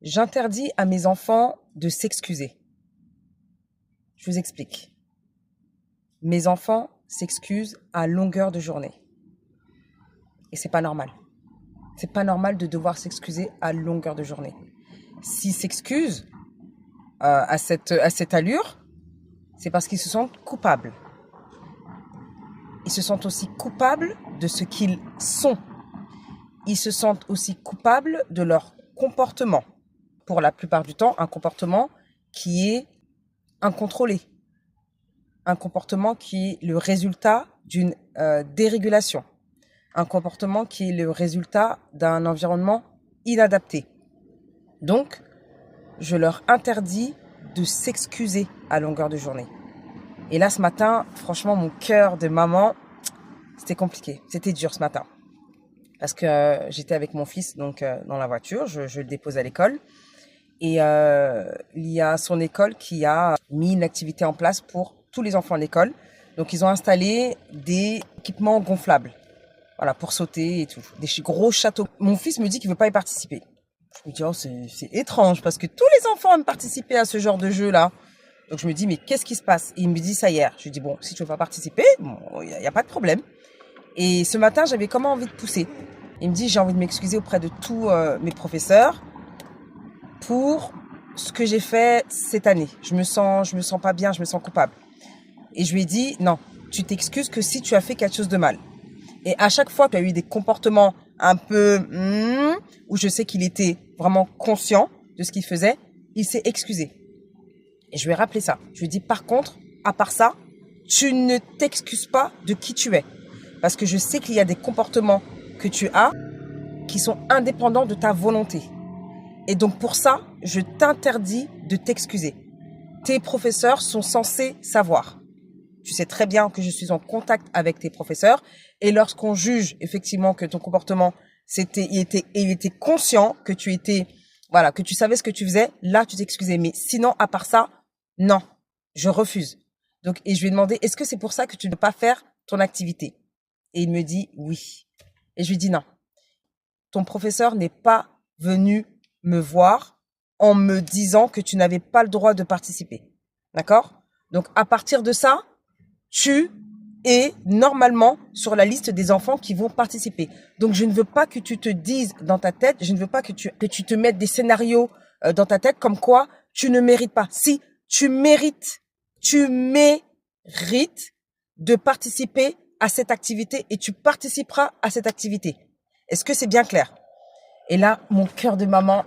J'interdis à mes enfants de s'excuser. Je vous explique. Mes enfants s'excusent à longueur de journée. Et c'est pas normal. C'est pas normal de devoir s'excuser à longueur de journée. S'ils s'excusent à cette allure, c'est parce qu'ils se sentent coupables. Ils se sentent aussi coupables de ce qu'ils sont. Ils se sentent aussi coupables de leur comportement. Pour la plupart du temps, un comportement qui est incontrôlé. Un comportement qui est le résultat d'une dérégulation. Un comportement qui est le résultat d'un environnement inadapté. Donc, je leur interdis de s'excuser à longueur de journée. Et là, ce matin, franchement, mon cœur de maman, c'était compliqué. C'était dur ce matin. Parce que j'étais avec mon fils donc dans la voiture, je le dépose à l'école. Et il y a son école qui a mis une activité en place pour tous les enfants de l'école. Donc, ils ont installé des équipements gonflables. Voilà, pour sauter et tout. Des gros châteaux. Mon fils me dit qu'il veut pas y participer. Je me dis, oh, c'est étrange parce que tous les enfants aiment participer à ce genre de jeu-là. Donc, je me dis, mais qu'est-ce qui se passe? Et il me dit ça hier. Je lui dis, bon, si tu veux pas participer, bon, y a pas de problème. Et ce matin, j'avais comment envie de pousser. Il me dit, j'ai envie de m'excuser auprès de tous mes professeurs pour ce que j'ai fait cette année. Je me sens pas bien, je me sens coupable. Et je lui ai dit, non, tu t'excuses que si tu as fait quelque chose de mal. Et à chaque fois qu'il y a eu des comportements un peu où je sais qu'il était vraiment conscient de ce qu'il faisait, il s'est excusé. Et je lui ai rappelé ça. Je lui ai dit, par contre, à part ça, tu ne t'excuses pas de qui tu es. Parce que je sais qu'il y a des comportements que tu as qui sont indépendants de ta volonté. Et donc pour ça, je t'interdis de t'excuser. Tes professeurs sont censés savoir. Tu sais très bien que je suis en contact avec tes professeurs. Et lorsqu'on juge effectivement que ton comportement, il était conscient que tu étais, voilà, que tu savais ce que tu faisais, là tu t'excusais. Mais sinon, à part ça, non, je refuse. Donc, et je lui ai demandé, est-ce que c'est pour ça que tu ne veux pas faire ton activité? Et il me dit oui. Et je lui dis non. Ton professeur n'est pas venu me voir en me disant que tu n'avais pas le droit de participer. D'accord? Donc, à partir de ça, tu es normalement sur la liste des enfants qui vont participer. Donc, je ne veux pas que tu te dises dans ta tête, je ne veux pas que tu te mettes des scénarios dans ta tête comme quoi tu ne mérites pas. Si, tu mérites de participer à cette activité et tu participeras à cette activité. Est-ce que c'est bien clair? Et là, mon cœur de maman,